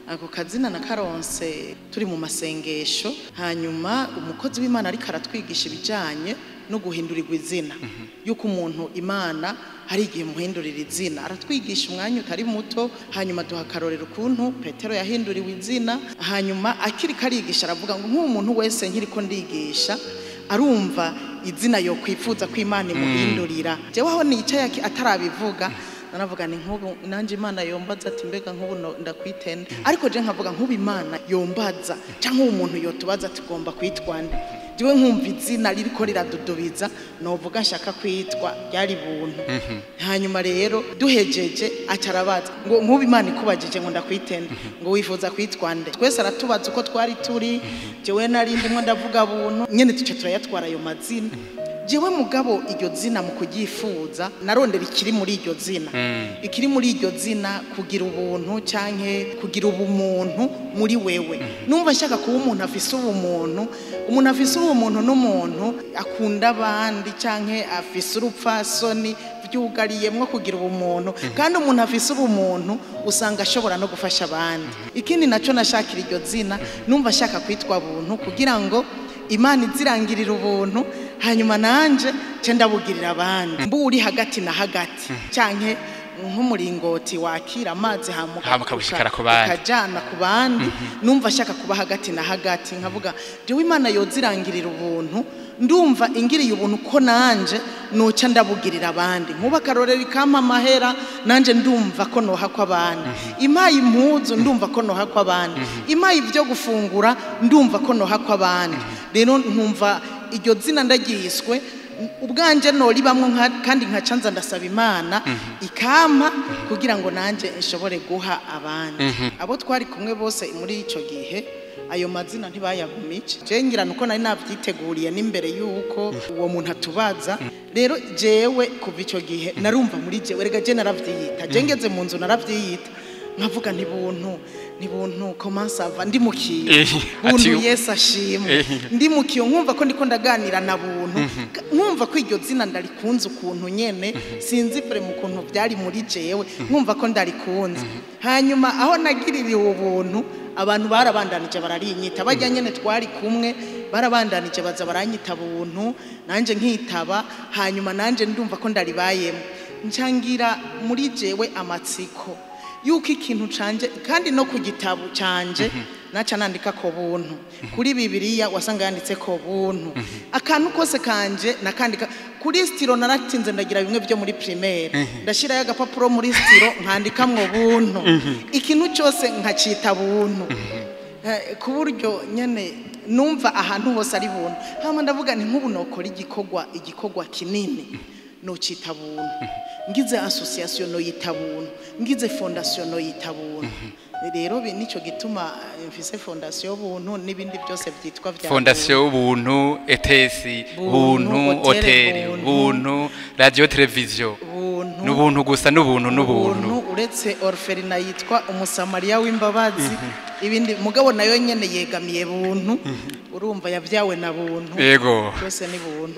ako kazina nakaronse turi mu masengesho hanyuma umukozi w'Imana ariko aratwigisha ibijanye no guhindurirwa izina yuko umuntu Imana hari igihe muhindurira izina aratwigisha umwanya utari muto hanyuma duhakarorera ukuntu Petero yahinduriwe izina hanyuma akiri karigisha aravuga ngo nk'umuntu wese nkiriko ndigisha arumva izina yo kwifuza ko Imana imuhindurira jewe aho nicaye atarabivuga naravuga ni nk'ubu nanje Imana yombaza ati mbega nk'ubu ndakwitende ariko je nkavuga nk'ubu Imana yombaza cyangwa umuntu yotubaza ati gomba kwitwande jewe nkumva izina ririko riradudubiza novuga nshaka kwitwa ryari buntu hanyuma rero duhejeje acarabaza ngo nk'ubu Imana ikubajije ngo ndakwitende ngo wifuza kwitwande twese aratubaza uko twari turi jewe narindi mwe ndavuga buntu nyene tuce turayatwara ayo mazina jewe mugabo iryo zina mu kugifuza narondera ikiri muri iryo zina ikiri muri iryo zina kugira ubuntu canke kugira ubumuntu muri wewe numva nshaka kuba umuntu afise ubumuntu umuntu afise ubumuntu n'umuntu akunda abandi canke afise urupfasoni byugariyemwo kugira ubumuntu kandi umuntu afise ubumuntu usanga ashobora no gufasha abandi ikindi naco nashakira iryo zina numva nshaka kwitwa buntu kugira ngo Imana izirangirira ubuntu hanyuma nanje ndabugirira abandi mbu uri hagati na hagati canke nk'umuringoti wakira amazi hamukabishikara ku bandi kajana ku bandi numva shaka kuba hagati na hagati nkavuga jewe Imana yozirangirira ubuntu ndumva ingiriye ubuntu ko nanje noca ndabugirira abandi nkuba karorera ikampa amahera nanje ndumva ko noha kwa abandi impaye impuzu ndumva ko noha kwa abandi impaye ibyo gufungura ndumva ko noha kwa abandi rero nkumva iryo zina ndagiswe ubwanje nori bamwe kandi nkacanza ndasaba Imana ikampa kugira ngo nanje nshobore guha abandi abo twari kumwe bose muri ico gihe ayo mazina ntibayagumije je ngira nuko nari navyiteguriye n'imbere yuko uwo muntu atubaza rero jewe kuva ico gihe narumva muri jewe rega je naravyiyita je ngeze mu nzu naravyiyita nkavuga nti buntu komansava ndi mukiyo buntu Yesu ashimwe ndi mukiyo nkumva ko ndiko ndaganira na buntu nkumva ko iryo zina ndarikunze ukuntu nyene sinzi pre mu kuntu byari muri jewe nkumva ko ndarikunze hanyuma aho nagiririye ubuntu abantu barabandanije bararinyita bajya nyene twari kumwe barabandanije baza baranyita buntu nanje nkitaba hanyuma nanje ndumva ko ndaribayemo ncangira muri jewe amatsiko yuko ikintu canje kandi no ku gitabo canje naca nandika ko buntu kuri Bibiliya wasanga yanditse ko buntu akantu kose kanje nakandika kuri stilo naratinze ndagira bimwe byo muri primaire ndashira y'agapapuro muri stilo nkandikamwo buntu ikintu cyose nkacita buntu ku buryo nyene numva ahantu hose ari buntu hama ndavuga nti nk'ubu nokora igikogwa kinini no cita buntu ngize association no yitabuntu ngize fondation no yitabuntu rero nico gituma mfise fondation buntu nibindi byose byitwa vya fondation buntu S.S.I buntu hotel buntu radio television n'ubuntu gusa n'ubuntu uretse orphelina yitwa umusamariya w'imbabazi ibindi mugabo nayo nyene yegamiye buntu urumva yavyawe na buntu yego byose ni buntu